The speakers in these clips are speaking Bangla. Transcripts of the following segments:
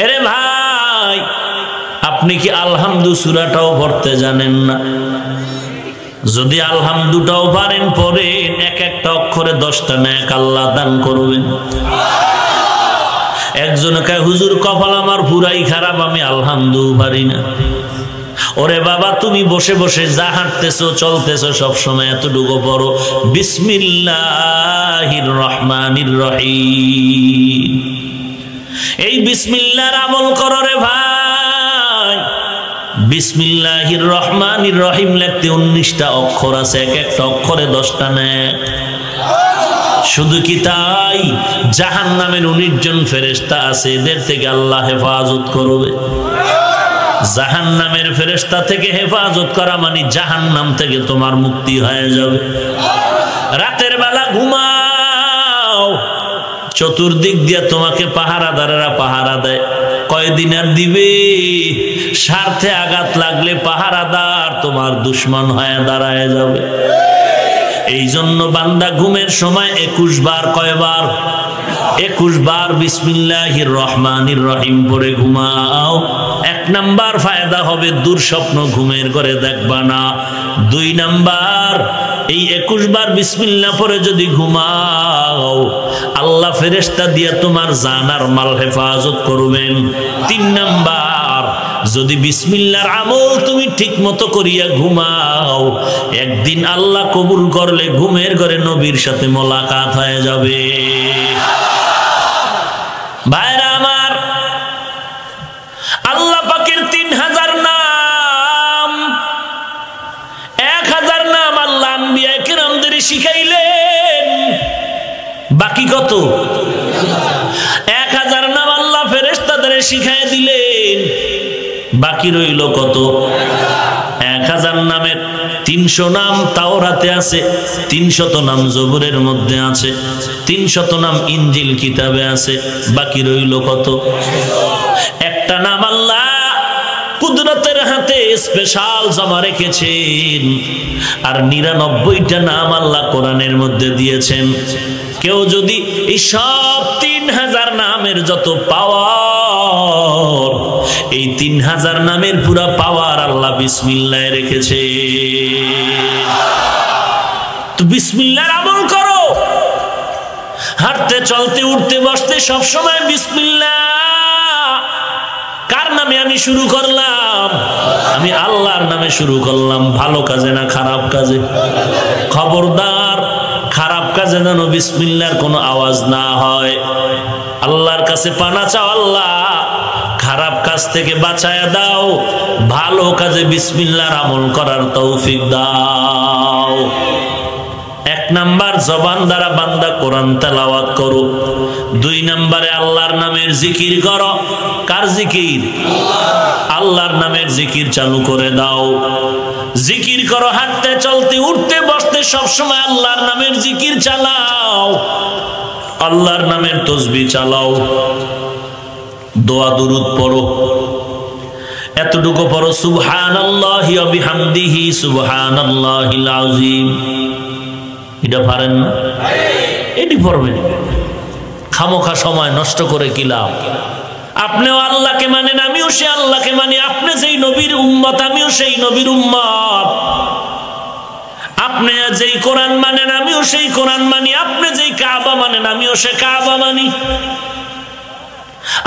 এরে ভাই, আপনি কি আলহামদু সূরাটাও পড়তে জানেন না? যদি আলহামদুটাও পারেন পড়েন, এক একটা অক্ষরে 10টা নেক আল্লাহ দান করবেন। একজন কয় হুজুর কপাল আমার পুরাই খারাপ, আমি আলহামদু পারি না। ওরে বাবা, তুমি বসে বসে যা হাঁটতেছো চলতেছো সবসময় এতটুকু পড়ো, বিসমিল্লাহির রহমানির রহিম। এই বিসমিল্লাহর আমল করো রে ভাই। বিসমিল্লাহির রহমানির রহিম লিখতে 19টা অক্ষর আছে, এক একটা অক্ষরে 10টা নেক। শুধু কি তাই, জাহান্নামের 19 জন ফেরেশতা আছে, এদের থেকে আল্লাহ হেফাজত করবে। জাহান্নামের ফেরেশতা থেকে হেফাজত করা মানে জাহান্নাম থেকে তোমার মুক্তি হয়ে যাবে। রাতের বেলা ঘুমাও, চতুর্দিক দিয়ে তোমাকে পাহারাদারেরা পাহারা দেয়। কয়দিন আর দিবে? স্বার্থে আঘাত লাগলে পাহারাদার তোমার দুশ্মন হয়ে দাঁড়ায় যাবে। এই জন্য বান্দা ঘুমের সময় 21 বার, কয়বার? 21 বার বিসমিল্লাহির রহমানির রহিম পড়ে ঘুমাও। 1 নাম্বার ফায়দা হবে, দুঃস্বপ্ন ঘুমের ঘরে দেখবা না। 2 নাম্বার, এই 21 বার বিসমিল্লাহ পড়ে যদি ঘুমাও, আল্লাহ ফেরেশতা দিয়া তোমার জান আর মাল হেফাজত করবেন। 3 নাম্বার, যদি বিসমিল্লাহর আমল তুমি ঠিক মতো করিয়া ঘুমাও, একদিন আল্লাহ কবুল করলে ঘুমের ঘরে নবীর সাথে মোলাকাত হয়ে যাবে। ভাইরা আমার, আল্লাহ পাকের 3000 নাম, 1000 নাম আল্লাহ আম্বিয়া কিরামদের শিখাইলেন। বাকি কত? 1000 নাম আল্লাহ ফেরেশতাদের শিখাই দিলেন। বাকি রইল কত? 1000 নামের 300 নাম তাওরাতে আছে, 300 নাম জবুরের মধ্যে আছে, 300 নাম ইনজিল কিতাবে আছে। বাকি রইল কত? একটা নাম আল্লাহ কুদরতের হাতে স্পেশাল জমা রেখেছেন, আর 99টা নাম আল্লাহ কোরআনের মধ্যে দিয়েছেন। কেউ যদি এই সব 3000 নামের যত পাওয়ার, এই 3000 নামের পুরা পাওয়ার আল্লাহ বিসমিল্লাহ রেখেছে। তো বিসমিল্লাহর আমল করো। হাঁটতে চলতে উঠতে বসতে সব সময় বিসমিল্লাহ। কার নামে আমি শুরু করলাম? আমি আল্লাহর নামে শুরু করলাম। ভালো কাজে না খারাপ কাজে? খবরদার, খারাপ কাজে যেন বিসমিল্লাহর কোনো আওয়াজ না হয়। আল্লাহর কাছে পানা চাও, আল্লাহ খারাপ কাজ থেকে বাঁচায়া দাও, ভালো কাজে বিসমিল্লাহর আমল করার তৌফিক দাও। 1 নাম্বার, জবান দ্বারা বান্দা কোরআন তেলাওয়াত করো। 2 নাম্বারে আল্লাহর নামের জিকির করো। কার জিকির? আল্লাহর নামের জিকির চালু করে দাও। জিকির করো, হাঁটতে চলতে উঠতে বসতে সব সময় আল্লাহর নামের জিকির চালাও, আল্লাহর নামের তাসবিহ চালাও। দোয়া দুরূদ পড়ো। এতটুকু পড়ো, সুবহানাল্লাহি ওয়া বিহামদিহি সুবহানাল্লাহিল আযীম। এটা পারেন না? এটি পড়বেন। খামোখা সময় নষ্ট করে কি লাভ? আপনিও আল্লাহকে মানেন, আমিও সে আল্লাহকে মানি। আপনি যেই নবীর উম্মত, আমিও সেই নবীর উম্মত। আপনি যেই কোরআন মানেন, আমিও সেই কোরআন মানি। আপনি যেই কাবা মানেন, আমিও সে কাবা মানি।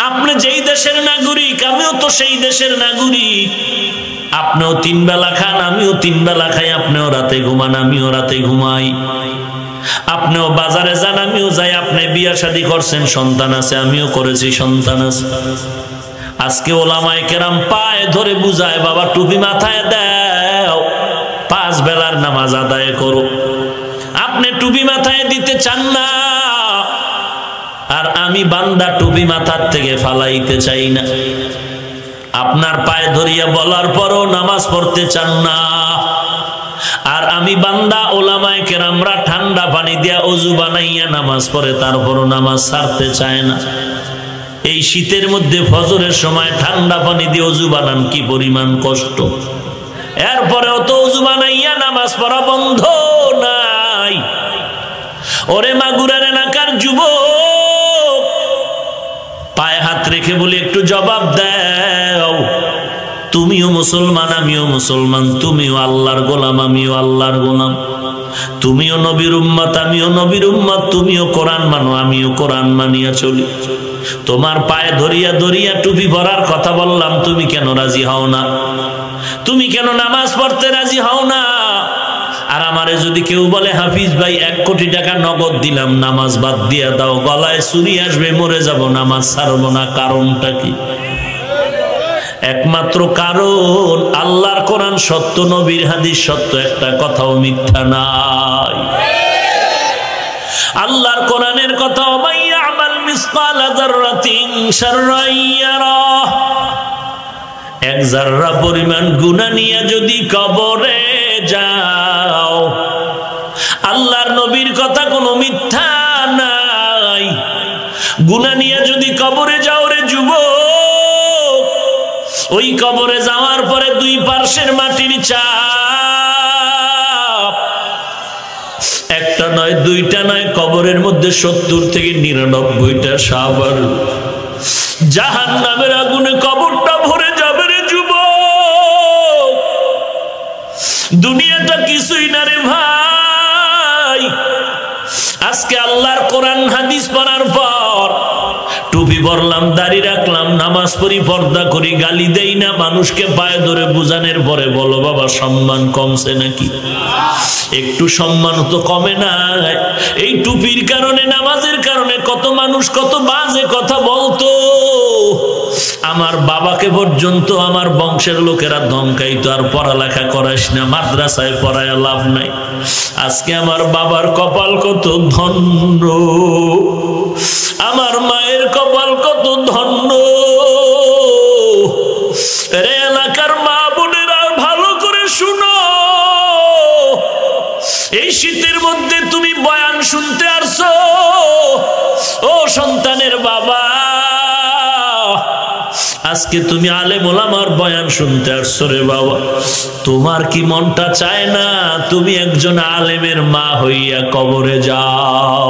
আপনি যেই দেশের নাগরিক, আমিও তো সেই দেশের নাগরিক। আপনিও 3 বেলা খান, আমিও 3 বেলা খাই। আপনিও রাতে ঘুমান, আমিও রাতে ঘুমাই। আপনিও বাজারে যান, আমিও যাই। আপনি বিয়া শাদী করছেন, সন্তান আছে, আমিও করেছি, সন্তান আছে। আজকে ওলামায়ে কেরাম পায়ে ধরে বুঝায়, বাবা টুপি মাথায় দাও, 5 বেলার নামাজ আদায় করো। আপনি টুপি মাথায় দিতে চান না, আর আমি বান্দা টুপি মাথার থেকে ফালাইতে চাই না। আপনার পায়ে ধরিয়া বলার পরও নামাজ পড়তে চান না, আর আমি বান্দা ওলামায়ে কেরামরা ঠান্ডা পানি দিয়া ওযু বানাইয়া নামাজ পড়ে, তারপরও নামাজ ছাড়তে চায় না। এই শীতের মধ্যে ফজরের সময় ঠান্ডা পানি দিয়ে ওযু বানান, কি পরিমাণ কষ্ট। এরপরেও তো ওযু বানাইয়া নামাজ পড়া বন্ধ নাই। ওরে মাগুরার এলাকার যুবক, পায়ে হাত রেখে বলি একটু জবাব দাও, তুমিও মুসলমান আমিও মুসলমান, তুমিও আল্লাহর গোলাম আমিও আল্লাহর গোলাম, তুমিও নবীর উম্মত আমিও নবীর উম্মত, তুমিও কোরআন মানো আমিও কোরআন মানিয়া চলি। তোমার পায়ে ধরিয়া ধরিয়া টুপি পরার কথা বললাম, তুমি কেন রাজি হও না? তুমি কেন নামাজ পড়তে রাজি হও না? আর আমারে যদি কেউ বলে হাফিজ ভাই 1 কোটি টাকা নগদ দিলাম নামাজ বাদ দিয়া দাও, গলায় ছুরি আসবে মরে যাব, নামাজ ছাড়বো না, কারণটা কি? একমাত্র কারণ আল্লাহর কোরআন সত্য, নবীর হাদিস সত্য, একটা কথাও মিথ্যা নাই। আল্লাহর কোরআনের কথা, ওমাইয়া আমাল মিসকালা যাররাতিন শাররান ইয়ারাহ, 1 যাররা পরিমাণ গুনাহ নিয়ে যদি কবরে যাও, আল্লাহর নবীর কথা কোনো মিথ্যা নাই। গুনাহ নিয়ে যদি কবরে যাও রে যুবক, ওই কবরে যাওয়ার পরে 2 পার্শ্বের মাটির চাপ, একটা নয় 2টা নয়, কবরের মধ্যে 70 থেকে 99টা সাপ আর জাহান্নামের আগুনে কবরটা ভরে যাবে রে যুবক। দুনিয়াটা কিছুই না রে ভাই। আজকে আল্লাহর কোরআন হাদিস পড়ার পর টুপি পরলাম, দাড়ি রাখলাম, নামাজ পড়ি, পর্দা করি, গালি দেই না, মানুষকে পায়ে ধরে বুঝানোর পরে বলো বাবা সম্মান কমছে নাকি? একটু সম্মান তো কমে না। এই টুপির কারণে, নামাজের কারণে কত মানুষ কত বাজে কথা বলতো। আমার বাবাকে পর্যন্ত আমার বংশের লোকেরা ধমকাইতো, আর পড়ালেখা করাস না, মাদ্রাসায় পড়ায় লাভ নাই। আজকে আমার বাবার কপাল কত ধন্য, আমার মায়ের কপাল কত ধন্য। রে এলাকার মা বোনেরা ভালো করে শুনো, এই শীতের মধ্যে তুমি বয়ান শুনতে আসছো, ও সন্তানের বাবা, আজকে তুমি আলেম ওলামার বয়ান শুনতে আসছো রে বাবা, তোমার কি মনটা চায় না তুমি একজন আলেমের মা হইয়া কবরে যাও?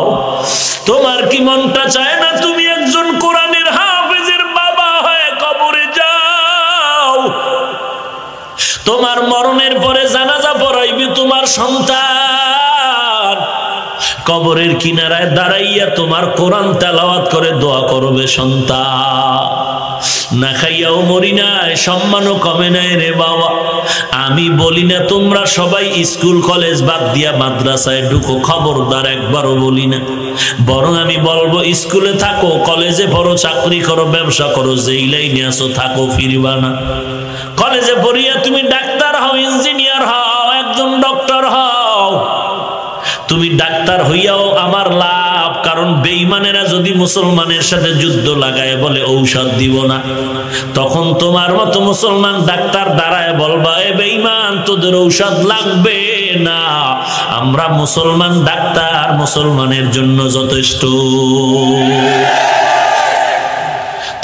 তোমার কি মনটা চায় না তুমি একজন কোরআনের হাফেজের বাবা হয়ে কবরে যাও? তোমার মরণের পরে জানাজা পড়াইবে তোমার সন্তান, কবরের কিনারায় দাঁড়াইয়া তোমার কোরআন তেলাওয়াত করে দোয়া করবে সন্তান। না খাইয়াও মরি নাই, সম্মানও কমে নাই রে বাবা। আমি বলি না তোমরা সবাই স্কুল কলেজ বাদ দিয়া মাদ্রাসায় ঢুকো, খবরদার, একবারও বলি না। বরং আমি বলবো স্কুলে থাকো, কলেজে পড়ো, চাকরি করো, ব্যবসা করো, যেই লাইনে আসো থাকো, ফিরবা না। কলেজে পড়িয়া তুমি ডাক্তার হও, ইঞ্জিনিয়ার হও, একজন ডক্টর হও, তুমি ডাক্তার হইয়াও আমার লাভ। কারণ বেঈমানেরা যদি মুসলমানের সাথে যুদ্ধ লাগায় বলে ঔষধ দিব না, তখন তোমার মতো মুসলমান ডাক্তার দাঁড়ায় বলবা এ বেঈমান তোদের ঔষধ লাগবে না, আমরা মুসলমান ডাক্তার মুসলমানের জন্য যথেষ্ট।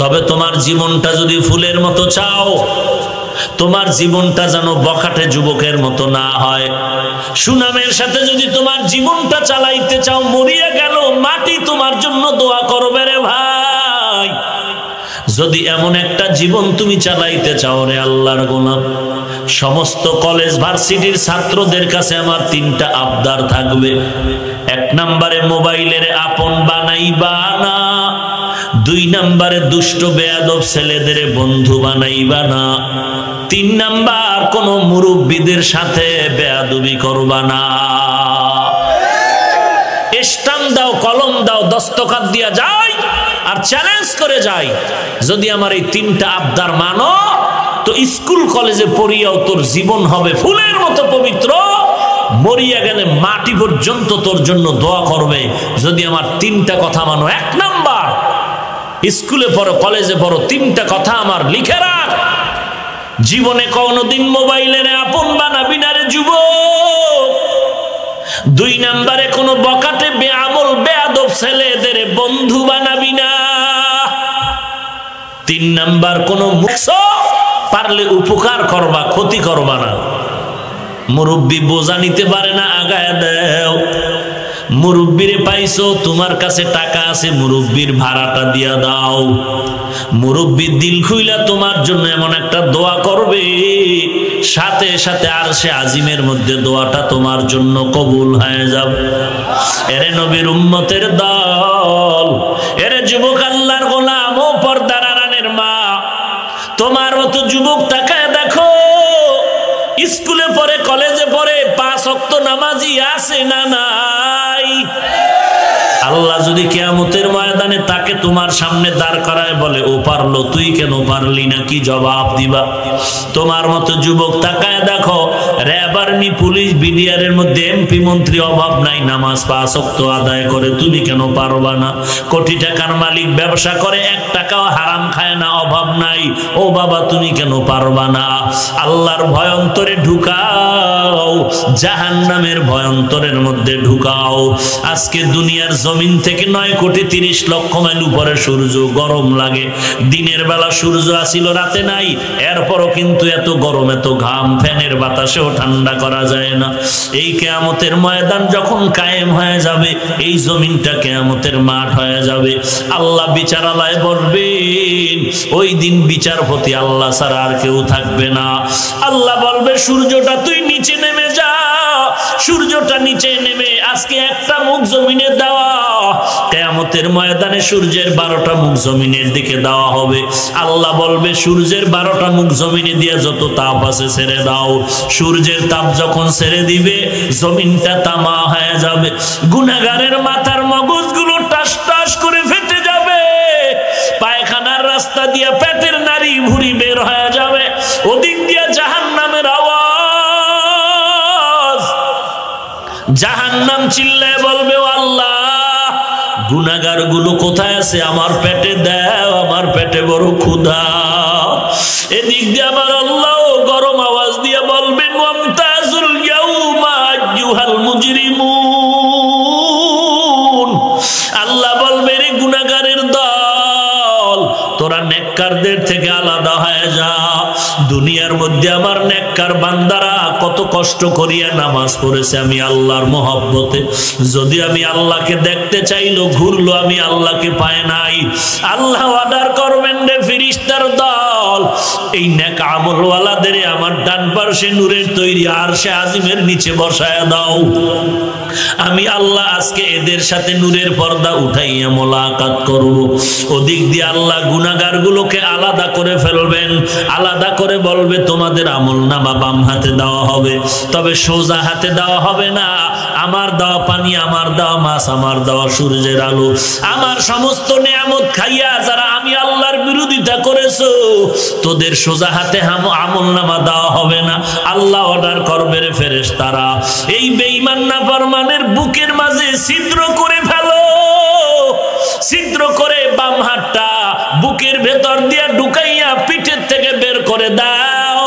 তবে তোমার জীবনটা যদি ফুলের মতো চাও, তোমার জীবনটা যেন বখাটে যুবকের মতো না হয়। সুনামের সাথে যদি তোমার জীবনটা চালাইতে চাও, মরিয়া গেল মাটি তোমার জন্য দোয়া করবে রে ভাই। যদি এমন একটা জীবন তুমি চালাইতে চাও রে আল্লাহর গোলাম, সমস্ত কলেজ ভার্সিটির ছাত্রদের কাছে আমার 3টা আবদার থাকবে। 1 নম্বরে মোবাইলের আপন বানাইবা না, 2 নম্বরে দুষ্ট বেয়াদব ছেলেদের বন্ধু বানাইবা না, 3 নাম্বার কোন মুরব্বীদের সাথে বেয়াদবি করবা না। স্ট্যাম্প দাও, কলম দাও, দস্তখত দিয়া যাই আর চ্যালেঞ্জ করে যাই, যদি আমার এই 3টা আবদার মানো তো স্কুল কলেজে পড়িয়াও তোর জীবন হবে ফুলের মতো পবিত্র, মরিয়া গেলে মাটি পর্যন্ত তোর জন্য দোয়া করবে যদি আমার 3টা কথা মানো। 1 নাম্বার, স্কুলে পড়ো, কলেজে পড়ো, 3টা কথা আমার লিখে রাখ। জীবনে কোনদিন মোবাইলের আপন বানাবি না রে যুবক। 2 নম্বরে কোন বকাটে বেআমল বেয়াদব ছেলেদের বন্ধু বানাবি না। 3 নাম্বার কোন পারলে উপকার করবা, ক্ষতি করবা না। মুরব্বী বোঝা নিতে পারে না, আগায় দেও। মুরব্বিরে পাইছো, তোমার কাছে টাকা আছে, মুরব্বির ভাড়াটা দিয়া দাও। মুরব্বির দিল খুইলা তোমার জন্য এমন একটা দোয়া করবে, সাথে সাথে আরশে আজিমের মধ্যে দোয়াটা তোমার জন্য কবুল হয়ে যাবে। এরে নবীর উম্মতের দল, এরে যুবক আল্লাহর গোলাম ও পর্দার আড়ালের মা, তোমার মতো যুবক তাকায় দেখো, স্কুলে পড়ে, কলেজে পড়ে, 5 ওয়াক্ত নামাজি আছে না নাই? আল্লাহ যদি কিয়ামতের ময়দানে তাকে তোমার সামনে দাঁড় করায় বলে ও পারলো, তুই কেন পারলি না, কি জবাব দিবা? তোমার মতো যুবক তাকায় দেখো, র‍্যাব, আর্মি, পুলিশ, বিডিআরের মধ্যে এমপি মন্ত্রী অভাব নাই, নামাজ 5 ওয়াক্ত আদায় করে, তুমি কেন পারবা না? কোটি টাকার মালিক, ব্যবসা করে, 1 টাকাও হারাম খায় না, অভাব নাই, ও বাবা তুমি কেন পারবা না? আল্লাহর ভয় অন্তরে ঢুকাও, জাহান্নামের ভয় অন্তরের মধ্যে ঢুকাও। আজকে দুনিয়ার জমিন থেকে 9,30,00,000 মাইল উপরে সূর্য, গরম লাগে। দিনের বেলা সূর্য আসিল, রাতে নাই, এরপরও কিন্তু এত গরম, এত ঘাম, ফ্যানের বাতাসেও ঠান্ডা করা যায় না। এই কিয়ামতের ময়দান যখন কায়েম হয়ে যাবে, এই জমিনটা কিয়ামতের মাঠ হয়ে যাবে, আল্লাহ বিচারালয়ে বসবেন। ওই দিন বিচারপতি আল্লাহ ছাড়া আর কেউ থাকবে না। আল্লাহ বলবে সূর্যটা তুই নিচে নেমে যা। সূর্যটা নিচে নেমে আজকে একটা মুখ জমিনে দেওয়া, কিয়ামতের ময়দানে সূর্যের 12টা মুখ জমিনের দিকে দেওয়া হবে। আল্লাহ বলবে সূর্যের 12টা মুখ জমিনে দিয়ে যত তাপ আছে ছেড়ে দাও। সূর্যের তাপ যখন ছেড়ে দিবে, জমিনটা তামা হয়ে যাবে, গুনাহগারের মাথার মগজগুলো টাস টাস করে ফেটে যাবে, পায়খানার রাস্তা দিয়ে পেটের নাড়ি ভুঁড়ি বের হয়ে যাবে, ওদিক দিয়ে জাহান্নামের আওয়াজ। জাহান্নাম চিল্লায় বলবে ও আল্লাহ, গুনাহগার গুলো কোথায় আছে? আমার পেটে দাও, আমার পেটে বড় ক্ষুধা। এদিক দিয়ে আমার আল্লাহ গরম আওয়াজ দিয়ে বলবেন ওয়ামতাজুল ইয়াউমা আইয়ুহাল মুজরিমুন। আল্লাহ বলবে রে গুনাহগারের দল, তোরা নেককারদের থেকে আলাদা হয়ে যা। দুনিয়ার মধ্যে আমার নেককার বান্দারা কত কষ্ট করিয়া নামাজ পড়েছে আমি আল্লাহর মহব্বতে। যদি আমি আল্লাহকে দেখতে চাইলো, ঘুরলো, আমি আল্লাহকে পায় নাই। আল্লাহ অর্ডার করবেন রে ফেরেশতার দল, এই নেক আমলওয়ালাদের আমার ডান পাশে নূরের তৈরি আরশে আজিমের নিচে বসায় দাও। আমি আল্লাহ আজকে এদের সাথে নূরের পর্দা উঠাইয়া মোলাকাত করব। ওদিক দিয়ে আল্লাহ গুনাহগার গুলোকে আলাদা করে ফেলবেন, আলাদা করে বলবে তোমাদের আমলনামা বাম হাতে দেওয়া হবে, তবে সোজা হাতে দেওয়া হবে না। আমার দেওয়া পানি, আমার দেওয়া মাছ, আমার দেওয়া সূর্যের আলো, আমার সমস্ত নিয়ামত খাইয়া যারা আমি আল্লাহর বিরোধিতা করেছো, তোদের সোজা হাতে আমলনামা দেওয়া হবে না। আল্লাহ অর্ডার করবে রে ফেরেশতারা, এই বেঈমান নাফরমানের বুকের মাঝে ছিদ্র করে ফেলো, ছিদ্র করে বাম হাতটা বুকের ভেতর দিয়া ঢুকাইয়া পিঠের থেকে বের করে দাও।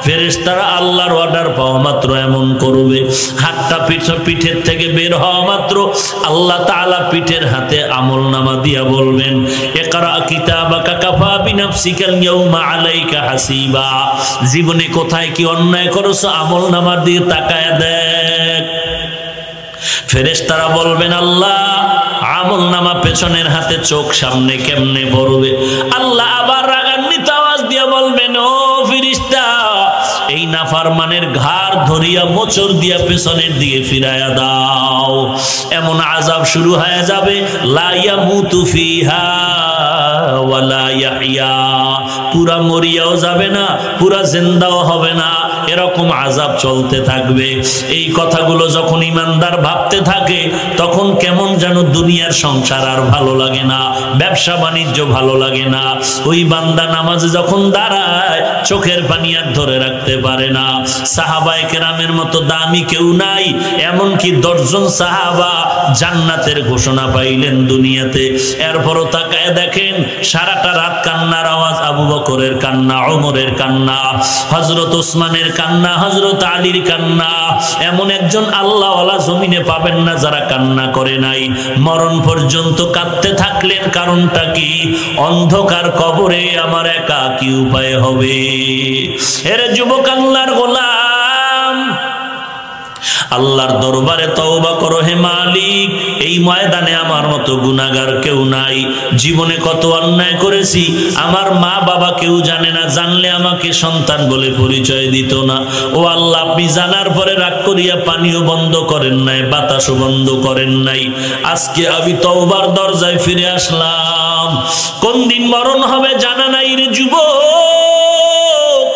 ফেরেশতারা আল্লাহর অর্ডার পাওয়া মাত্র এমন করবে, হাতটা পিঠের থেকে বের হওয়া মাত্র আল্লাহ তাআলা পিঠের হাতে আমলনামা দিয়া বলবেন ইকরা কিতাবাকা কাফা বিনাফসিকাল ইয়াউমা আলাইকা হাসিবা। জীবনে কোথায় কি অন্যায় করেছো আমলনামার দিকে তাকায় দেখ। ফেরেশতারা বলবেন আল্লাহ আমলনামা পেছনের হাতে, চোখ সামনে কেমনে পড়বে? আল্লাহ আবার রাগান্বিত আওয়াজ দিয়ে বলবেন ও ফেরেশতা, এই নাফরমানের ঘাড় ধরিয়া মোচড় দিয়া পেছনের দিকে ফিরাইয়া দাও। এমন আযাব শুরু হয়ে যাবে, লা ইয়ামুতু ফিহা ওয়ালা ইয়াহইয়া, পুরা মরিয়াও যাবে না, পুরা জিন্দাও হবে না, এরকম আযাব চলতে থাকবে। এই কথাগুলো যখন ইমানদার ভাবতে থাকে, তখন কেমন যেন দুনিয়ার সংসার আর ভালো লাগে না, ব্যবসা বাণিজ্য ভালো লাগে না। ওই বান্দা নামাজে যখন দাঁড়ায়, চোখের পানি আর ধরে রাখতে পারে না। সাহাবায়ে কেরামের মতো দামি কেউ নাই, এমনকি 10 জন সাহাবা জান্নাতের ঘোষণা পাইলেন দুনিয়াতে। এরপরও তাকায় দেখেন সারাটা রাত কান্নার আওয়াজ, আবু বকরের কান্না, ওমরের কান্না, হযরত ওসমানের কান্না, হযরত আলীর কান্না। এমন একজন আল্লাহওয়ালা জমিনে পাবেন না যারা কান্না করে নাই, মরণ পর্যন্ত কাঁদতে থাকলেন। কারণটা কি? অন্ধকার কবরে আমার একা কি উপায় হবে? এর যুবক আল্লাহর গোলাম, আল্লাহর দরবারে তওবা করো, হে মালিক এই ময়দানে আমার মতো গুনাহগার কেউ নাই, জীবনে কত অন্যায় করেছি, আমার মা বাবা কেউ জানে না, জানলে আমাকে সন্তান বলে পরিচয় দিত না। ও আল্লাহ, আপনি জানার পরে রাগ করিয়া পানিও বন্ধ করেন নাই, বাতাসও বন্ধ করেন নাই। আজকে আমি তওবার দরজায় ফিরে আসলাম। কোন দিন মরণ হবে জানা নাই রে যুবক,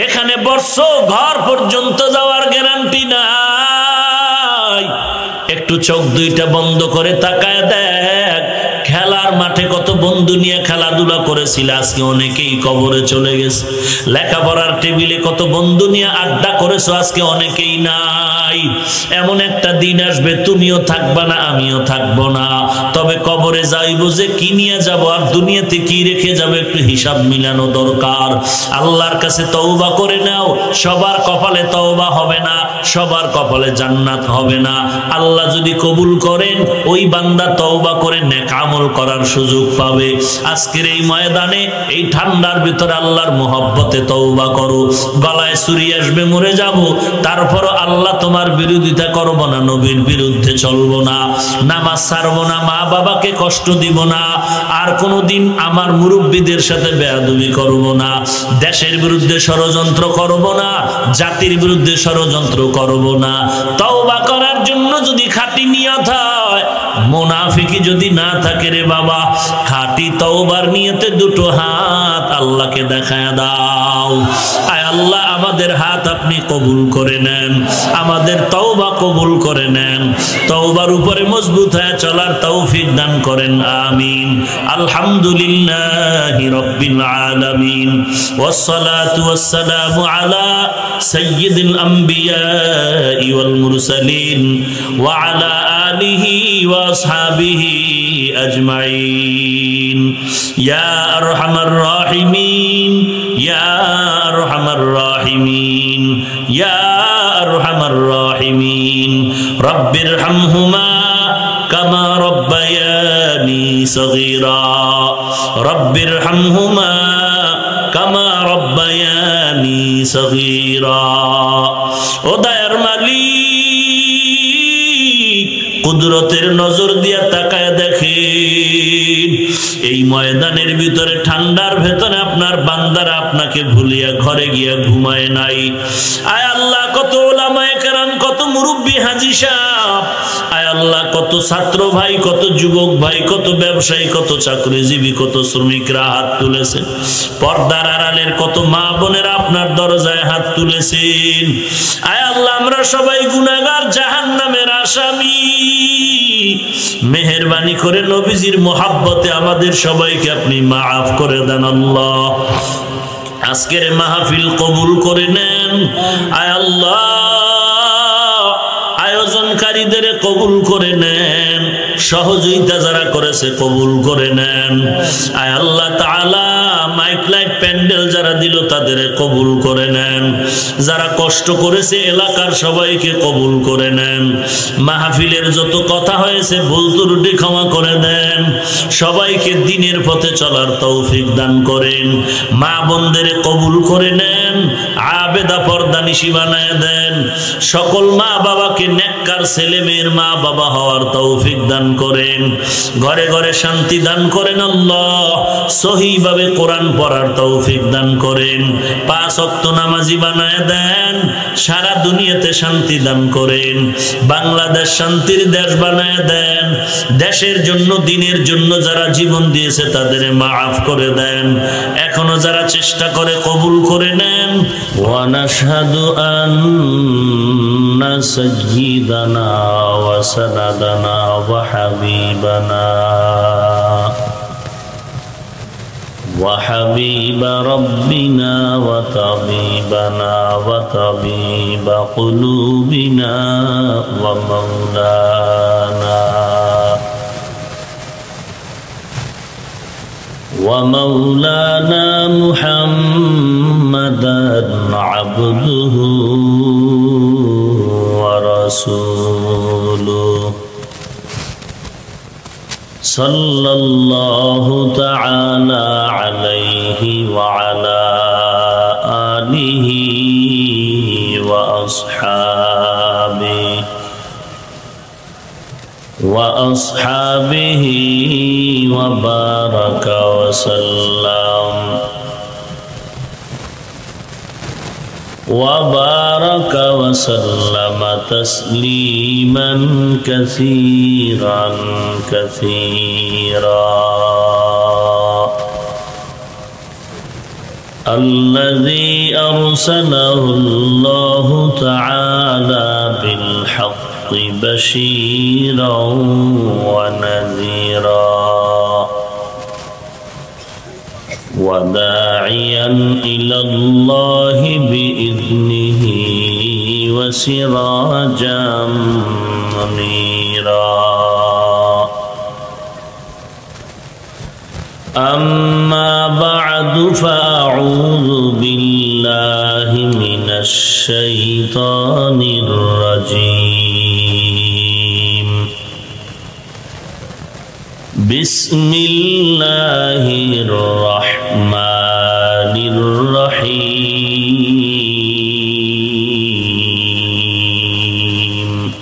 এখানে বর্ষ ঘর পর্যন্ত যাওয়ার গ্যারান্টি নাই। একটু চোখ দুইটা বন্ধ করে তাকায় দেখ, খেলার মাঠে কত বন্ধু নিয়ে খেলাধুলা করেছিল, আজকে অনেকেই কবরে চলে গেছে। লেখাপড়ার টেবিলে কত বন্ধু নিয়ে আড্ডা করেছো, আজকে অনেকেই নাই। এমন একটা দিন আসবে তুমিও থাকবা না, আমিও থাকবো না, তবে কবরে যাইব যে কি নিয়ে যাব আর দুনিয়াতে কি রেখে যাব একটু হিসাব মিলানো দরকার। আল্লাহর কাছে তওবা করে নাও। সবার কপালে তওবা হবে না, সবার কপালে জান্নাত হবে না। আল্লাহ যদি কবুল করেন, ওই বান্দা তওবা করে নেক আমল করার সুযোগ পাবে। আজকের এই ময়দানে এই ঠান্ডার ভিতরে আল্লাহর মোহব্বতে তওবা করো। গলায় ছুরি আসবে, মরে যাব, তারপর আল্লাহ তোমার বিরোধিতা করব না, নবীর বিরুদ্ধে চলবো না, নামাজ ছাড়বো না, মা বাবাকে কষ্ট দিব না, আর কোনোদিন আমার মুরব্বীদের সাথে বেয়াদবি করব না, দেশের বিরুদ্ধে ষড়যন্ত্র করব না, জাতির বিরুদ্ধে ষড়যন্ত্র করব না। তওবা করার জন্য যদি খাঁটি নিয়ত হয়, মুনাফিকি যদি না থাকে রে বাবা, খাঁটি তওবার নিয়তে দুটো হাত আল্লাহকে দেখায় দাও। আয় আল্লাহ, আমাদের হাত আপনি কবুল করে নেন, আমাদের তওবা কবুল করে নেন, তওবার উপরে মজবুত হয়ে চলার তৌফিক দান করেন, আমিন। আলহামদুলিল্লাহি রাব্বিল আলামিন, ওয়াসসালাতু ওয়াসসালামু আলা সাইয়্যিদিল আম্বিয়া ওয়াল মুরসালিন ওয়া আলা আলিহি ওয়া আসহাবিহি আজমাইন। ইয়া আরহামার রাহিমিন, ইয়া আরহামার রাহিমিন, ইয়া আরহামার রাহিমিন। রব্বিরহামহুমা কামা রব্বায়ানি সগীরা, রব্বিরহামহুমা কামা রব্বায়ানি সগীরা। ও দয়ার মালিক, কুদরতের নজর দিয়া তাকায় দেখেন, এই ময়দানের ভিতরে ঠান্ডার ভেতরে আপনার বান্দারা আপনাকে ভুলিয়া ঘরে গিয়া ঘুমায় নাই। আয় আল্লাহ, কত ওলামায়ে কেরাম, কত মুরব্বী হাজী সাহেব, আয় আল্লাহ, কত ছাত্র ভাই, কত যুবক ভাই, কত ব্যবসায়ী, কত চাকরিজীবী, কত শ্রমিকরা হাত তুলেছেন। পর্দার আড়ালের কত মা বোনেরা আপনার দরজায় হাত তুলেছেন। আয় আল্লাহ, আমরা সবাই গুনাহগার, জাহান্নামের আসামি। মেহেরবানি করে নবীজির মোহাব্বতে আমাদের সবাইকে আপনি মাফ করে দেন আল্লাহ। আজকের মাহফিল কবুল করে নেন। আয় আল্লাহ, আয়োজনকারীদের কবুল করে নেন, সহযোগিতা যারা করেছে কবুল করে নেন। আয় আল্লাহ তাআলা, মাইক লাইট প্যান্ডেল যারা দিল তাদের কবুল করে নেন, যারা কষ্ট করেছে এলাকার সবাইকে কবুল করে নেন। মাহফিলের যত কথা হয়েছে ভুল ত্রুটি ক্ষমা করে দেন, সবাইকে দ্বীনের পথে চলার তৌফিক দান করেন। মা বোনদের কবুল করে নেন, আবেদা পর্দানিশী বানায় দেন। সকল মা বাবাকে নেককার ছেলে মেয়ের মা বাবা হওয়ার তৌফিক দান করেন। ঘরে ঘরে শান্তি দান করেন আল্লাহ। সহিভাবে কোরআন পড়ার তৌফিক দান করেন। 5 ওয়াক্ত নামাজি বানায় দেন। সারা দুনিয়াতে শান্তি দান করেন। বাংলাদেশ শান্তির দেশ বানায় দেন। দেশের জন্য, দিনের জন্য যারা জীবন দিয়েছে তাদের মাফ করে দেন। এখনো যারা চেষ্টা করে কবুল করে নেন। ওয়া নাশহাদু আন্না সাইয়্যিদানা ওয়া সানাদানা ওয়া হাবিবানা وحبيب ربنا وطبيبنا وطبيب قلوبنا ومولانا محمدا عبده ورسوله صلى الله تعالى عليه وعلى آله وأصحابه وأصحابه وبارك وسلم تسليما كثيرا الذي أرسله الله تعالى بالحق بشيرا ونذيرا وداعيا إلى الله بإذنه وسراجا منيرا أما بعد فأعوذ بالله من الشيطان الرجيم بسم الله الرحمن الرحيم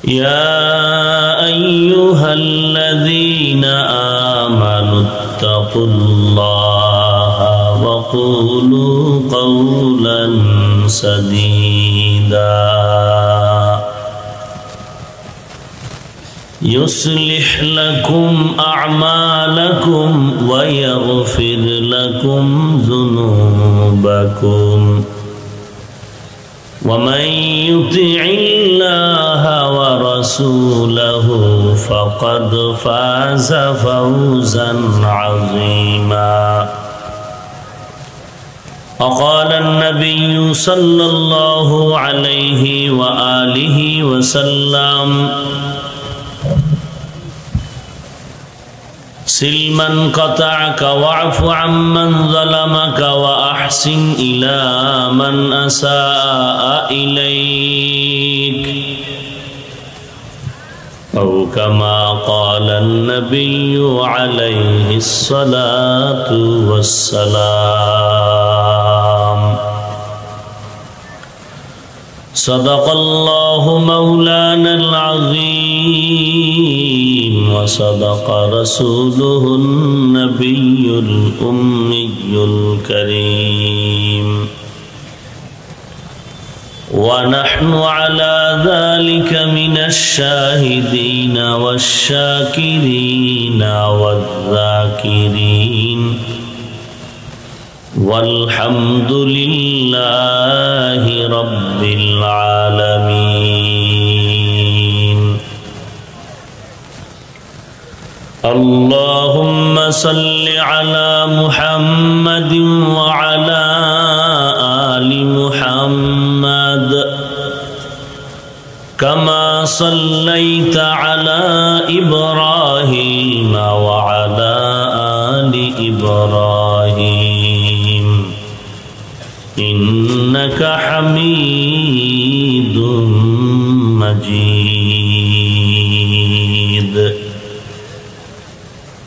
يا أيها الذين آمنوا اتقوا الله وقولوا قولا سديدا يصلح لكم أعمالكم ويغفر لكم ذنوبكم ومن يطع الله ورسوله فقد فاز فوزا عظيما وقال النبي صلى الله عليه وآله وسلم سل من قطعك واعف عمن ظلمك وأحسن إلى من أساء إليك أو كما قال النبي عليه الصلاة والسلام صدق الله مولانا العظيم وصدق رسوله النبي الأمي الكريم ونحن على ذلك من الشاهدين والشاكرين والذاكرين والحمد لله رب العالمين اللهم صل على محمد وعلى آل محمد كما صليت على إبراهيم وعلى آل إبراهيم إنك حميد مجيد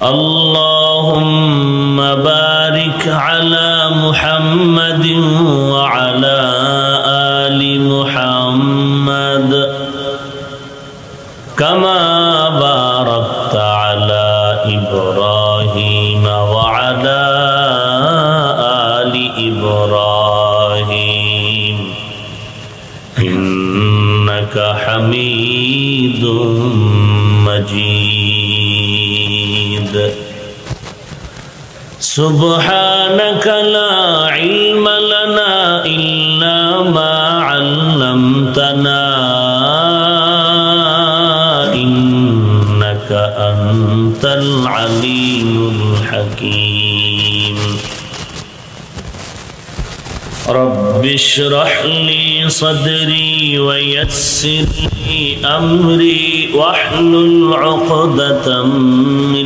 اللهم بارك على محمد وعلى آل محمد كما باركت على إبراهيم وعلى آل إبراهيم إنك حميد مجيد سبحانك لا علم لنا إلا ما علمتنا إنك أنت العليم الحكيم رب اشرح لي صدري ويسر لي أمري واحلل عقدة من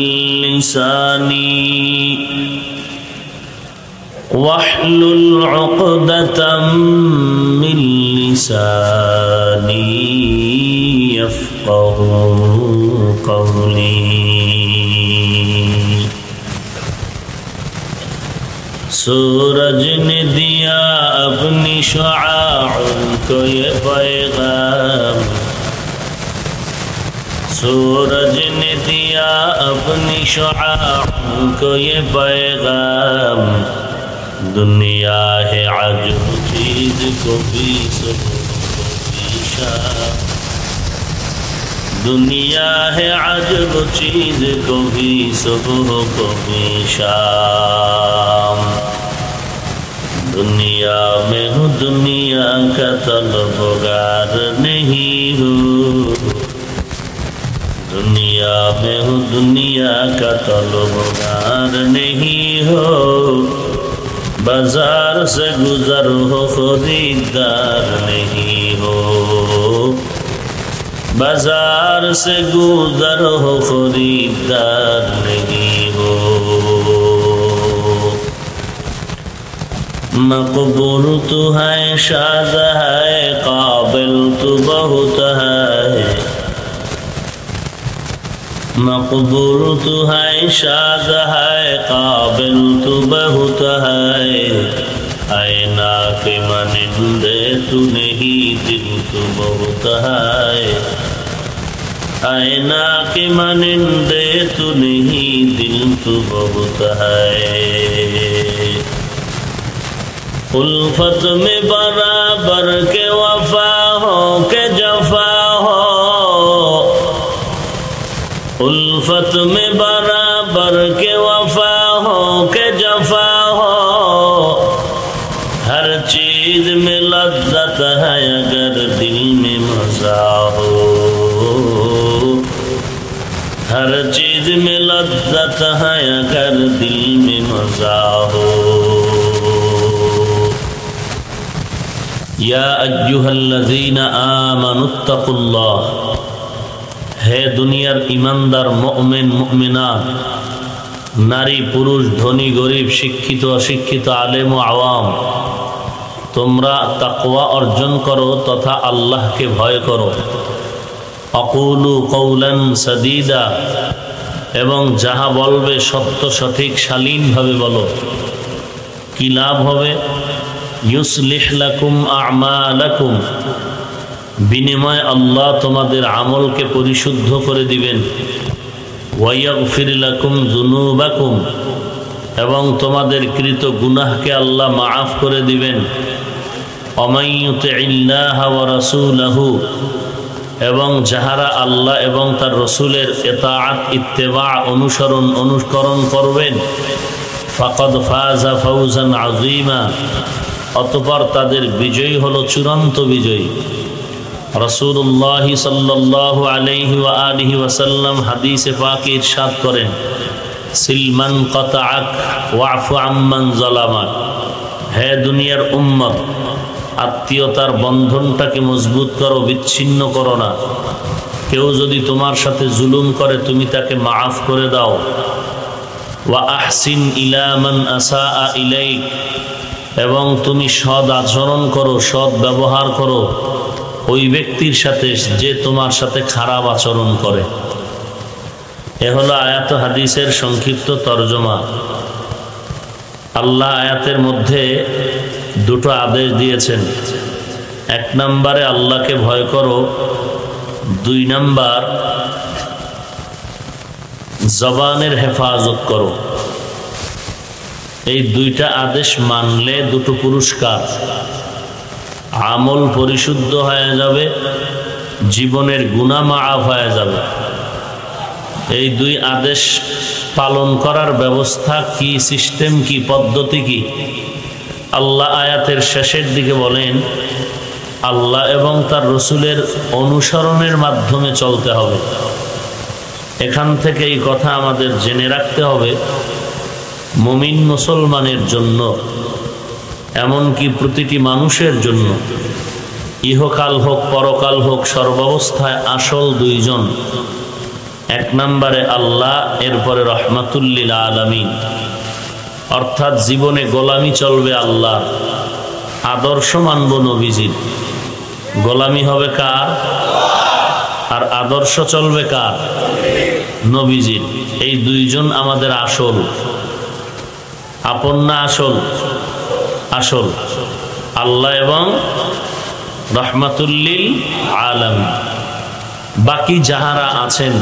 لساني يفقه قولي सूरज ने दिया अपनी शुआओं को ये पैगाम सूरज ने दिया अपनी शुआओं को ये पैगाम, दुनिया है अजब चीज को भी सुबह को भी शाम, दुनिया है अजब चीज को भी सुबह को भी शाम। दुनिया में हूँ दुनिया का तलबगार नहीं हूँ, दुनिया में हूँ दुनिया का तलबगार नहीं हो, बाजार से गुजर हो खरीदार नहीं हो, बाजार से गुजर हो खरीदार नहीं हो। मकबूल तो है शाद है काबिल तो बहुत है, मकबूल तो है शाद है काबिल तो बहुत है, आईना के मनिंदे तू नहीं दिल तो बहुत है, आईना के मनिंदे तू नहीं दिल तो बहुत है। उल्फत में बराबर के वफा हो के जफा हो, उल्फत में बराबर के वफा हो के जफा हो, हर चीज में लज्जत है अगर दिल में मजा हो, हर चीज में लज्जत है अगर दिल में मजा हो। या अय्युहल्लज़ीना आमनुत्तकुल्लाह, हे दुनियार ईमानदार मुमिन मुमिनात, नारी पुरुष धनी गरीब शिक्षित अशिक्षित आलेम व आवाम, তোমরা তাকওয়া অর্জন করো তথা আল্লাহকে ভয় করো। আকুলু কওলান সাদীদা, এবং যাহা বলবে সত্য সঠিক শালীনভাবে বলো। কি লাভ হবে? ইউসলিহ লাকুম আমালাকুম, বিনিময়ে আল্লাহ তোমাদের আমলকে পরিশুদ্ধ করে দিবেন। ওয়ায়াগফির লাকুম যুনুবাকুম, এবং তোমাদের কৃত গুনাহকে আল্লাহ মাফ করে দিবেন। ওয়ামান ইউতিইল্লাহা ওয়া রাসূলাহু, এবং যাহারা আল্লাহ এবং তার রসুলের ইতাআত ইত্তেবা অনুকরণ করবেন, ফাকাদ ফাযা ফাওজান আযীমা, অতঃপর তাদের বিজয় হলো চূড়ান্ত বিজয়। রাসূলুল্লাহ সাল্লাল্লাহু আলাইহি ওয়া আলিহি ওয়াসাল্লাম হাদিসে পাকে ইরশাদ করেন, সিলমান কাতাআক ওয়াফু আম্মান যালামাক, হে দুনিয়ার উম্মত, আত্মীয়তার বন্ধনটাকে মজবুত করো, বিচ্ছিন্ন করো না। কেউ যদি তোমার সাথে জুলুম করে তুমি তাকে মাফ করে দাও। ওয়া আহসিন ইলা মান আসাআ ইলাইক, এবং তুমি সৎ আচরণ করো, সৎ ব্যবহার করো ওই ব্যক্তির সাথে যে তোমার সাথে খারাপ আচরণ করে। এ হলো আয়াত হাদিসের সংক্ষিপ্ত তরজমা। আল্লাহ আয়াতের মধ্যে দুটো আদেশ দিয়েছেন। এক নম্বরে আল্লাহকে ভয় করো, দুই নাম্বার জবানের হেফাজত করো। এই দুইটা আদেশ মানলে দুটো পুরস্কার, আমল পরিশুদ্ধ হয়ে যাবে, জীবনের গুনাহ মাফ হয়ে যাবে। এই দুই আদেশ পালন করার ব্যবস্থা কি, সিস্টেম কি, পদ্ধতি কি? আল্লাহ আয়াতের শেষের দিকে বলেন, আল্লাহ এবং তার রসুলের অনুসরণের মাধ্যমে চলতে হবে। এখান থেকে এই কথা আমাদের জেনে রাখতে হবে, মুমিন মুসলমানের জন্য, এমনকি প্রতিটি মানুষের জন্য, ইহকাল হোক পরকাল হোক, সর্বাবস্থায় আসল দুইজন। এক নম্বরে আল্লাহ, এরপরে রহমাতুল্লিল আলামিন, অর্থাৎ জীবনে গোলামি চলবে আল্লাহ, আদর্শ মানব নবীজির। গোলামি হবে কার? আর আদর্শ চলবে কার? নবীজির। এই দুইজন আমাদের আসল। আপন না আসল? আসল। আল্লাহ এবং রহমাতুল্লিল আলামিন। বাকি যাহারা আছেন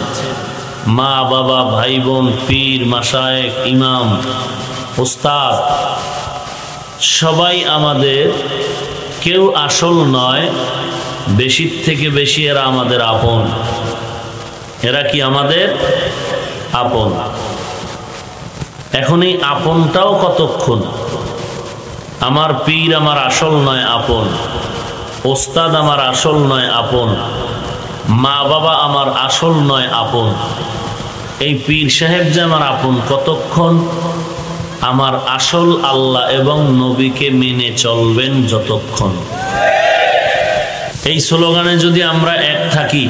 মা বাবা ভাই বোন পীর মাশায়েখ ইমাম উস্তাদ সবাই আমাদের কেউ আসল নয়, বেশির থেকে বেশি এরা আমাদের আপন। এরা কি আমাদের আপন? এখন এই আপনটাও কতক্ষণ? আমার পীর আমার আসল নয় আপন, ওস্তাদ আমার আসল নয় আপন, মা বাবা আমার আসল নয় আপন, এই পীর সাহেব যে আমার আপন কতক্ষণ? আমার আসল আল্লাহ এবং নবীকে মেনে চলবেন যতক্ষণ। এই স্লোগানে যদি আমরা এক থাকি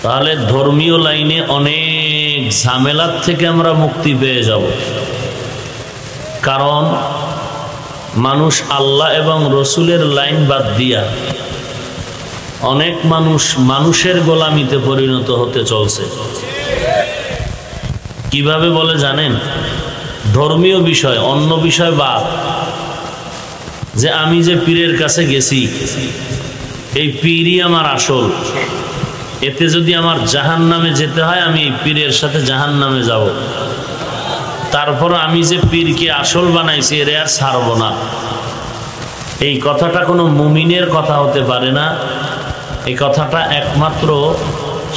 তাহলে ধর্মীয় লাইনে অনেক ঝামেলার থেকে আমরা মুক্তি পেয়ে যাব। কারণ মানুষ আল্লাহ এবং রসুলের লাইন বাদ দিয়া অনেক মানুষ মানুষের গোলামিতে পরিণত হতে চলছে। কিভাবে বলে জানেন? ধর্মীয় বিষয় অন্য বিষয় বাদ, যে আমি যে পীরের কাছে গেছি এই পীরই আমার আসল, এতে যদি আমার জাহান্নামে যেতে হয় আমি এই পীরের সাথে জাহান্নামে যাব, তারপর আমি যে পীরকে আসল বানাইছি এর আর ছাড়ব না। এই কথাটা কোনো মুমিনের কথা হতে পারে না। এই কথাটা একমাত্র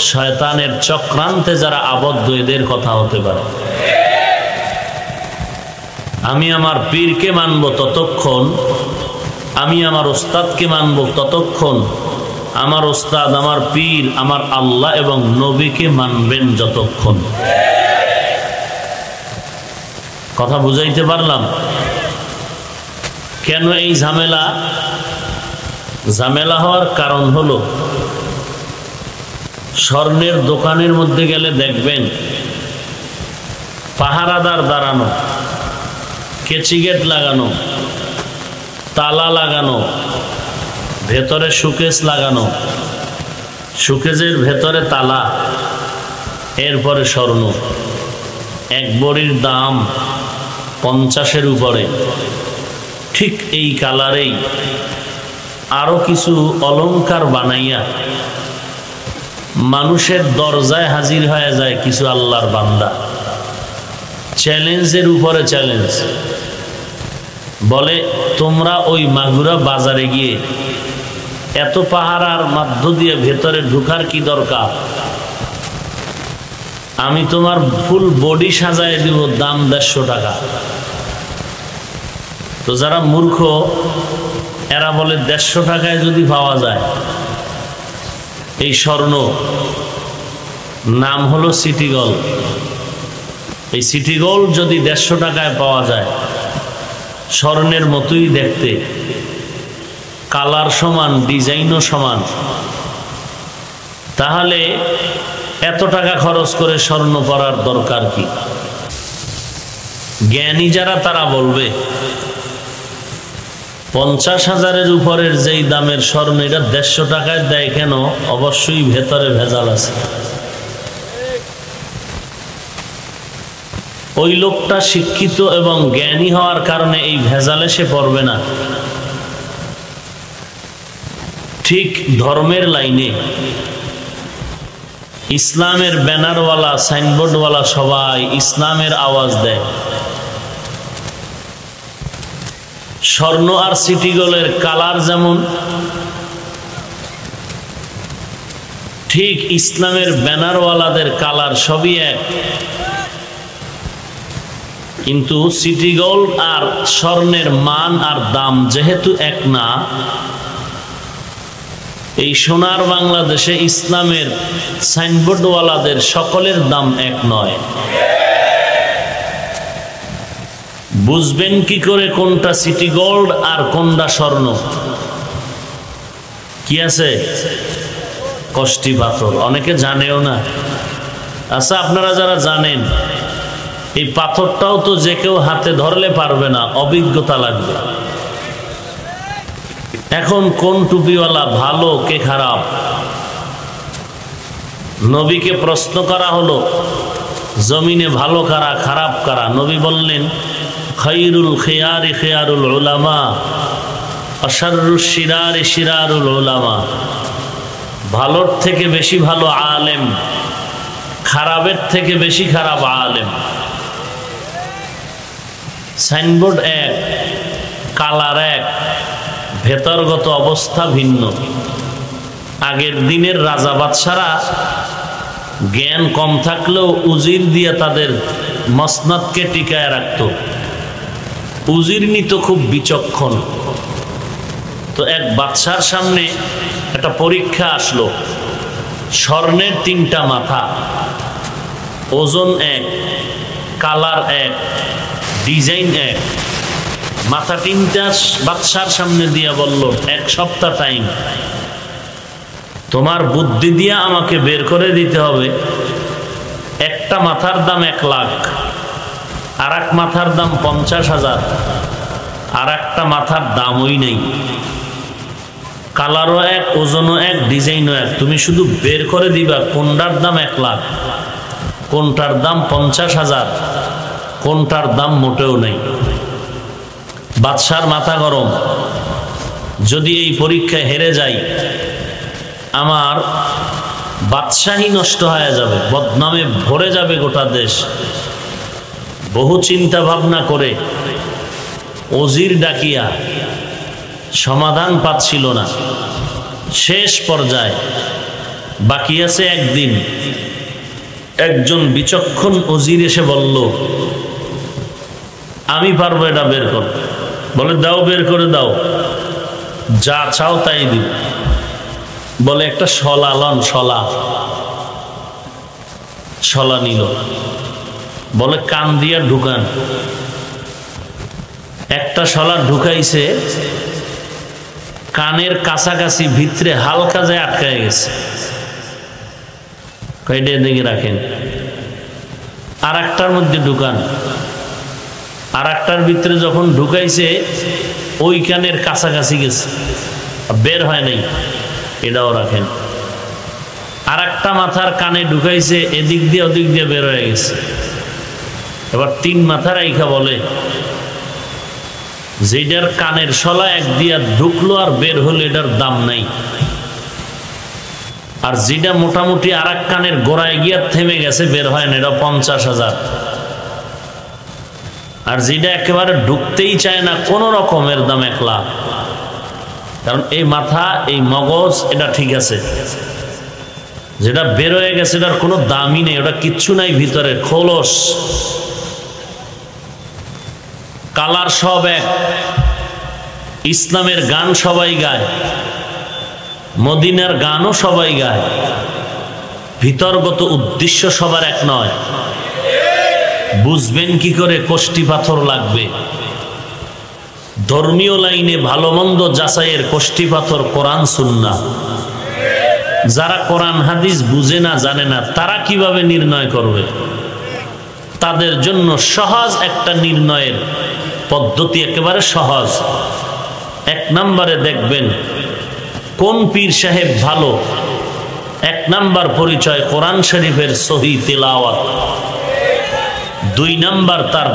শয়তানের চক্রান্তে যারা আবদ্ধ এদের কথা হতে পারে। আমি আমার পীরকে মানব ততক্ষণ, আমি আমার ওস্তাদকে মানব ততক্ষণ, আমার ওস্তাদ আমার পীর আমার আল্লাহ এবং নবীকে মানবেন যতক্ষণ। কথা বুঝাইতে পারলাম? কেন এই ঝামেলা? ঝামেলা হওয়ার কারণ হলো স্বর্ণের দোকানের মধ্যে গেলে দেখবেন পাহারাদার দাঁড়ানো, কেচি গেট লাগানো, তালা লাগানো, ভেতরে সুকেস লাগানো, সুকেজের ভেতরে তালা, এরপরে স্বর্ণ। এক ভরির দাম 50-এর উপরে। ঠিক এই কালারেই আরো কিছু অলংকার বানাইয়া মানুষের দরজায় হাজির হয়ে যায় কিছু আল্লাহর বান্দা। চ্যালেঞ্জের উপরে চ্যালেঞ্জ, বলে তোমরা ওই মাগুরা বাজারে গিয়ে এত পাহারার মধ্য দিয়ে ভেতরে ঢুকার কি দরকার? আমি তোমার ফুল বডি সাজায় দিব, দাম 150 টাকা। তো যারা মূর্খ এরা বলে 150 টাকায় যদি পাওয়া যায় এই স্বর্ণ, নাম হলো সিটি গোল্ড, এই সিটি গোল্ড যদি 150 টাকায় পাওয়া যায়, স্বর্ণের মতোই দেখতে, কালার সমান, ডিজাইনও সমান, তাহলে এত টাকা খরচ করে স্বর্ণ পরার দরকার কি? জ্ঞানী যারা তারা বলবে 50,000-এর উপরের যেই দামের স্বর্ণ এটা 150 টাকায় দেয় কেন? অবশ্যই ভেতরে ভেজাল আছে। ওই লোকটা শিক্ষিত এবং জ্ঞানী হওয়ার কারণে এই ভেজালে সে পড়বে না। ঠিক ধর্মের লাইনে ইসলামের ব্যানারওয়ালা সাইনবোর্ডওয়ালা সবাই ইসলামের আওয়াজ দেয়। স্বর্ণ আর সিটি গোল্ডের কালার যেমন, ঠিক ইসলামের ব্যানারওয়ালাদের কালার সবই এক, কিন্তু সিটি গোল্ড আর স্বর্ণের মান আর দাম যেহেতু এক না, এই সোনার বাংলাদেশে ইসলামের সাইনবোর্ডওয়ালাদের সকলের দাম এক নয়। বুঝবেন কি করে কোনটা সিটি গোল্ড আর কোনটা স্বর্ণ? কি আছে? কষ্টি পাথর। অনেকে জানেও না। আচ্ছা, আপনারা যারা জানেন এই পাথরটাও তো যে কেউ হাতে ধরলে পারবে না, অভিজ্ঞতা লাগবে। এখন কোন টুপিওয়ালা ভালো কে খারাপ? নবীকে প্রশ্ন করা হলো জমিনে ভালো কারা খারাপ কারা? নবী বললেন খায়রুল খিয়ারি খিয়ারুল উলামা, আশাররুশ শিরারি শিরারুল উলামা। ভালোর থেকে বেশি ভালো আলেম, খারাপের থেকে বেশি খারাপ আলেম। সাইনবোর্ড এক, কালার এক, ভেতরগত অবস্থা ভিন্ন। আগের দিনের রাজা বাদশারা জ্ঞান কম থাকলেও উজির দিয়ে তাদের মসনদকে টিকায় রাখত। উজির নিত খুব বিচক্ষণ। তো এক বাদশার সামনে একটা পরীক্ষা আসলো। স্বর্ণের 3টা মাথা, ওজন এক, কালার এক, ডিজাইন এক। মাথা 3টা বাদশার সামনে দিয়া বলল, 1 সপ্তাহ টাইম, তোমার বুদ্ধি দিয়া আমাকে বের করে দিতে হবে একটা মাথার দাম 1 লাখ, আর এক মাথার দাম 50,000, আর একটা মাথার দামই নেই, কালারও এক, ওজনও এক, ডিজাইনও এক। তুমি শুধু বের করে দিবা কোনটার দাম 1 লাখ, কোনটার দাম 50,000, কোনটার দাম মোটেও নেই। বাদশার মাথা গরম। যদি এই পরীক্ষায় হেরে যাই আমার বাদশাহী নষ্ট হয়ে যাবে, বদনামে ভরে যাবে গোটা দেশ। বহু চিন্তা ভাবনা করে ওজির ডাকিয়া সমাধান পাচ্ছিল না। শেষ পর্যায়ে বাকি আছে একদিন, একজন বিচক্ষণ ওজির এসে বলল, আমি পারবো এটা বের কর। বলে দাও, বের করে দাও, যা চাও তাই দিব। বলে একটা শলা লন, শলা নিল। বলে কান দিয়া ঢুকান। একটা শলা ঢুকাইছে, কানের কাছাকাছি ভিতরে হালকা যায় আটকায় গেছে। কয়টা দিকে রাখেন। আর একটার মধ্যে ঢুকান। আর একটার ভিতরে যখন ঢুকাইছে ওই কানের কাছাকাছি গেছে, বের হয় নাই, এটাও রাখেন। আর একটা মাথার কানে ঢুকাইছে, এদিক দিয়ে ওদিক দিয়ে বের হয়ে গেছে। এবার 3 মাথার আইখা বলে, যেটার কানের শলা এক দিয়া ঢুকলো আর বের হলো এটার দাম নাই, আর যেটা মোটামুটি আর এক কানের গোড়ায় গিয়া থেমে গেছে, বের হয় না, এটা 50,000। আর যেটা একেবারে ঢুকতেই চায় না কোন রকমের দাম 1 লাখ। কারণ এই মাথা, এই মগজ এটা ঠিক আছে, যেটা বের হয়ে গেছে এটার কোনো দামই নেই, ওটা কিচ্ছু নাই ভিতরে, খোলস। কালার সব এক, ইসলামের গান সবাই গায়, মদিনার গানও সবাই গায়, ভিতরগত উদ্দেশ্য সবার এক নয়। বুঝবেন কি করে কোষ্টি পাথর লাগবে? ধর্মীয় লাইনে ভালো মন্দ যাচাইয়ের কোষ্টি পাথর কোরআন সুন্নাহ। যারা কোরআন হাদিস বুঝে না, জানে না, তারা কিভাবে নির্ণয় করবে? তাদের জন্য সহজ একটা নির্ণয়ের পদ্ধতি, একেবারে সহজ। 1 নম্বরে দেখবেন কোন পীর সাহেব ভালো। 1 নম্বর পরিচয় কোরআন শরীফের সহি তিলাওয়াত। 2 নম্বর তার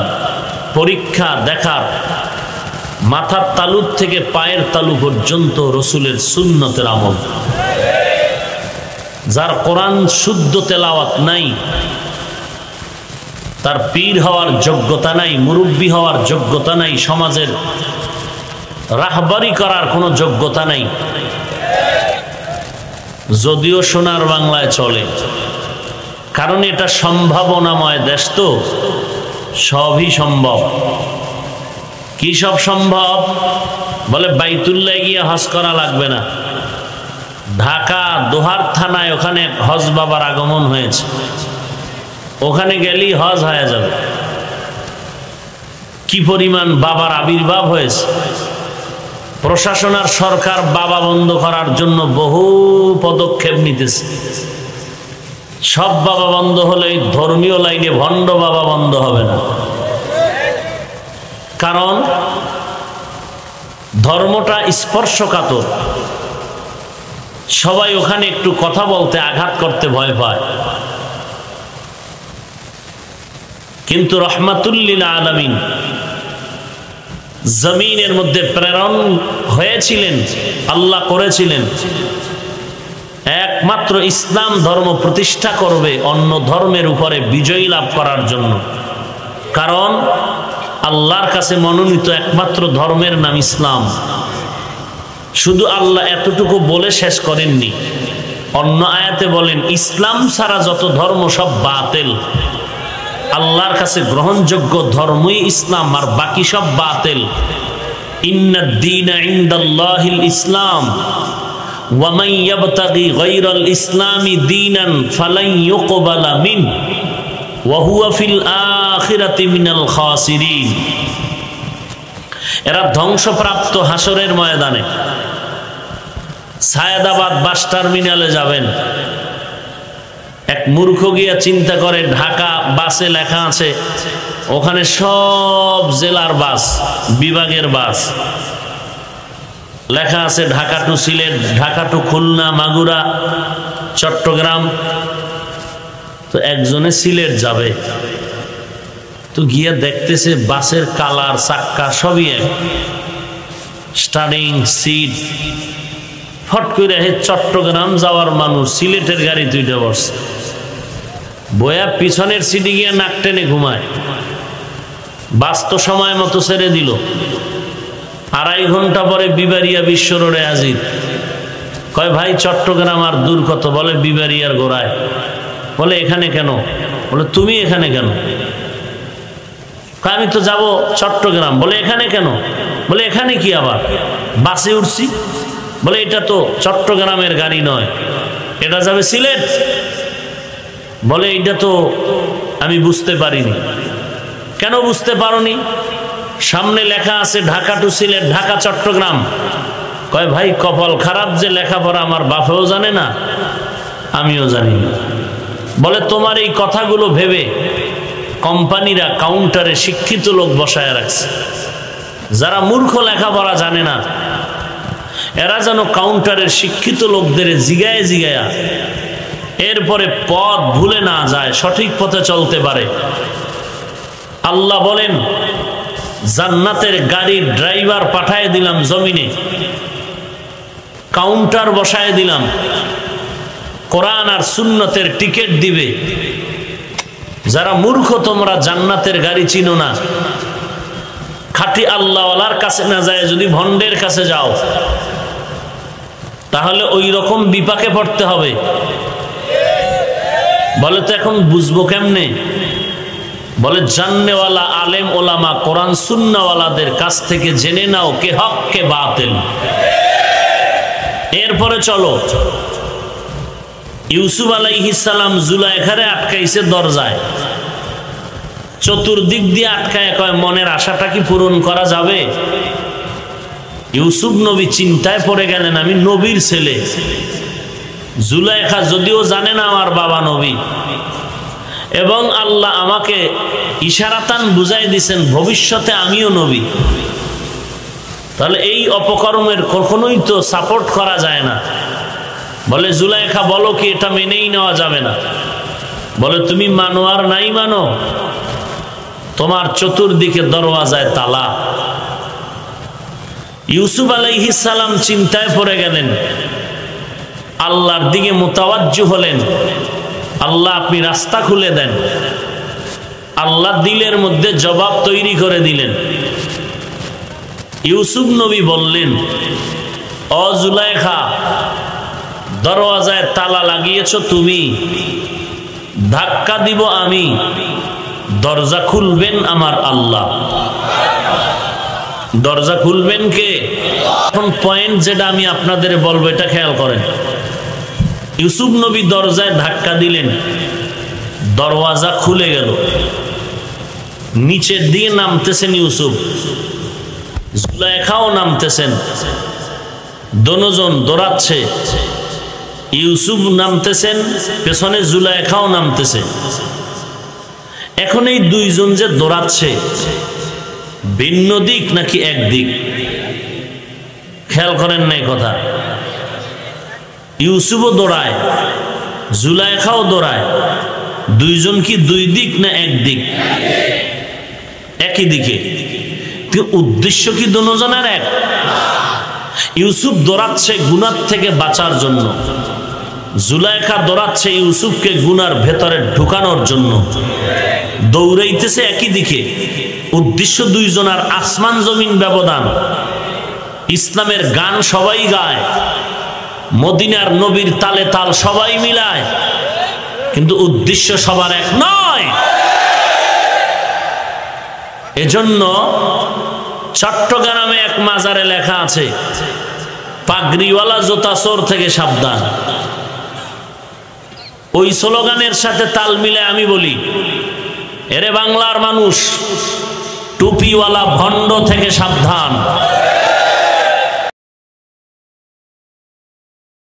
পরীক্ষা দেখার মাথার তালু থেকে পায়ের তালু পর্যন্ত রসুলের সুন্নতের আমল। যার কোরআন শুদ্ধ তেলাওয়াত নাই, তার পীর হওয়ার যোগ্যতা নাই, মুরব্বী হওয়ার যোগ্যতা নাই, সমাজের রাহবারি করার কোনো যোগ্যতা নাই। যদিও সোনার বাংলায় চলে, কারণ এটা সম্ভাবনাময় দেশ, তো সবই সম্ভব। কি সব সম্ভব? বলে বাইতুল্লাহ গিয়ে হজ করা লাগবে না। ঢাকা দোহার থানায় ওখানে হজ বাবার আগমন হয়েছে, ওখানে গেলেই হজ হয়ে যাবে। কি পরিমাণ বাবার আবির্ভাব হয়েছে। প্রশাসন আর সরকার বাবা বন্ধ করার জন্য বহু পদক্ষেপ নিতেছে। সব বাবা বন্ধ হলে ধর্মীয় লাইনে ভণ্ড বাবা বন্ধ হবে না। কারণ ধর্মটা স্পর্শকাতর, সবাই ওখানে একটু কথা বলতে, আঘাত করতে ভয় পায়। কিন্তু রহমাতুল লিল আলামিন জমিনের মধ্যে প্রেরণ হয়েছিলেন, আল্লাহ করেছিলেন এক একমাত্র ইসলাম ধর্ম প্রতিষ্ঠা করবে অন্য ধর্মের উপরে বিজয় লাভ করার জন্য। কারণ আল্লাহর কাছে মনোনীত একমাত্র ধর্মের নাম ইসলাম। শুধু আল্লাহ এতটুকু বলে শেষ করেননি, অন্য আয়াতে বলেন ইসলাম ছাড়া যত ধর্ম সব বাতিল। আল্লাহর কাছে গ্রহণযোগ্য ধর্মই ইসলাম, আর বাকি সব বাতিল। ইন্নাদ দীনা ইনদাল্লাহিল ইসলাম ওয়া মান ইয়াবতাগি গায়রাল ইসলামি দীনান ফালান ইউকবালা মিনহু ওয়া হুয়া ফিল আখিরাতি মিনাল খাসিরিন। এরা ধ্বংসপ্রাপ্ত হাসরের ময়দানে সায়েদাবাদ বাস টার্মিনালে যাবেন। এক মূর্খ গিয়া চিন্তা করে ঢাকা বাসে লেখা আছে, ওখানে সব জেলার বাস, বিভাগের বাস লেখা আছে, ঢাকা টু সিলেট, ঢাকা টু খুলনা, মাগুরা, চট্টগ্রাম। তো একজনে সিলেট যাবে, তো গিয়া দেখতেছে বাসের কালার, চাক্কা সবই এক, স্টার্টিং সিট। ফট করে চট্টগ্রাম যাওয়ার মানুষ সিলেটের গাড়ি দুইটা বসছে, বয়া পিছনের সিটে গিয়া নাক টেনে ঘুমায়। বাস তো সময় মতো ছেড়ে দিল, 2.5 ঘন্টা পরে বিবারিয়া বিশ্ব রোডে হাজির। কয় ভাই চট্টগ্রাম আর দূর কত? বলে বিবারিয়ার গোড়ায়। বলে এখানে কেন? বলে তুমি এখানে কেন? আমি তো যাব চট্টগ্রাম। বলে এখানে কেন? বলে এখানে কি আবার? বাসে উঠছি। বলে এটা তো চট্টগ্রামের গাড়ি নয়, এটা যাবে সিলেট। বলে এটা তো আমি বুঝতে পারিনি। কেন বুঝতে পারোনি? সামনে লেখা আছে ঢাকা টু সিলেট, ঢাকা চট্টগ্রাম। কয় ভাই কপাল খারাপ যে লেখাপড়া আমার বাপেও জানে না, আমিও জানি না। বলে তোমার এই কথাগুলো ভেবে কোম্পানিরা কাউন্টারে শিক্ষিত লোক বসায় রাখছে, যারা মূর্খ লেখাপড়া জানে না, এরা যেন কাউন্টারের শিক্ষিত লোকদের জিগায় জিগায়া এরপরে পথ ভুলে না যায়, সঠিক পথে চলতে পারে। আল্লাহ বলেন জান্নাতের গাড়ির ড্রাইভার পাঠায় দিলাম জমিনে, কাউন্টার বসায় দিলাম, কোরআন আর সুন্নতের টিকিট দিবে। যারা মূর্খ তোমরা জান্নাতের গাড়ি চিনো না, খাঁটি আল্লাহওয়ালার কাছে না যায় যদি ভণ্ডের কাছে যাও, তাহলে ওই রকম বিপাকে পড়তে হবে। বলে তো এখন বুঝবো কেমনে? বলে জান্নেওয়ালা আলেম ওলামা কোরআন সুন্নাওয়ালাদের কাছ থেকে জেনে নাও কে হক কে বাতিল। এরপরে চলো, ইউসুফ আলাইহিস সালাম জুলাইখারে আটকাইছে দরজায়, চতুর্দিক দিয়ে আটকায়, কয় মনের আশাটা কি পূরণ করা যাবে? ইউসুফ নবী চিন্তায় পড়ে গেলেন, আমি নবীর ছেলে। জুলাইখা যদিও জানে না আমার বাবা নবী, এবং আল্লাহ আমাকে ইশারাতান বুঝাই দিছেন ভবিষ্যতে আমিও নবী, তাহলে এই অপকর্মের কখনোই তো সাপোর্ট করা যায় না। বলে জুলাইখা বলো কি এটা মেনেই নেওয়া যাবে না? বলে তুমি মানো আর নাই মানো, তোমার চতুর্দিকে দরওয়াজায় তালা। ইউসুফ আলাইহিস সালাম চিন্তায় পড়ে গেলেন, আল্লাহর দিকে মুতাওয়াজ্জু হলেন, আল্লাহ আপনি রাস্তা খুলে দেন। আল্লাহ দিলের মধ্যে জবাব তৈরি করে দিলেন। ইউসুফ নবী বললেন, ও জুলাইখা, দরওয়াজায় তালা লাগিয়েছ তুমি, ধাক্কা দিব আমি, দরজা খুলবেন আমার আল্লাহ। দরজা খুলবেন কে? এখন পয়েন্ট যেটা আমি আপনাদের বলবো এটা খেয়াল করেন। ইউসুফ নবী দরজায় ধাক্কা দিলেন, দরওয়াজা খুলে গেল। নিচের দিয়ে নামতেছেন ইউসুফ, জুলাইখাও নামতেছেন, দোনোজন দৌড়াচ্ছে। ইউসুফ নামতেছেন, পেছনে জুলাইখাও নামতেছে। এখন এই দুইজন যে দৌড়াচ্ছে, ভিন্ন দিক নাকি এক দিক? খেয়াল করেন নাই কথা? ইউসুফও দৌড়ায়, জুলাইখাও দৌড়ায়, দুইজন কি দুই দিক না এক দিক? একই দিকে। উদ্দেশ্য কি দুজনের এক? ইউসুফ দৌড়াচ্ছে গুনাহ থেকে বাঁচার জন্য, জুলাইখা দৌড়াচ্ছে ইউসুফকে গুনার ভেতরে ঢুকানোর জন্য, দৌড়াইতেছে একই দিকে, উদ্দেশ্য দুইজনার আসমান জমিন ব্যবধান। ইসলামের গান সবাই গায়, মদিনার নবীর তালে তাল সবাই মিলায়, কিন্তু উদ্দেশ্য সবার এক নয়। এজন্য চট্টগ্রামে এক মাজারে লেখা আছে, পাগড়িওয়ালা জুতা চোর থেকে সাবধান। ওই স্লোগানের সাথে তাল মিলে আমি বলি, এরে বাংলার মানুষ, টুপিওয়ালা ভণ্ড থেকে সাবধান।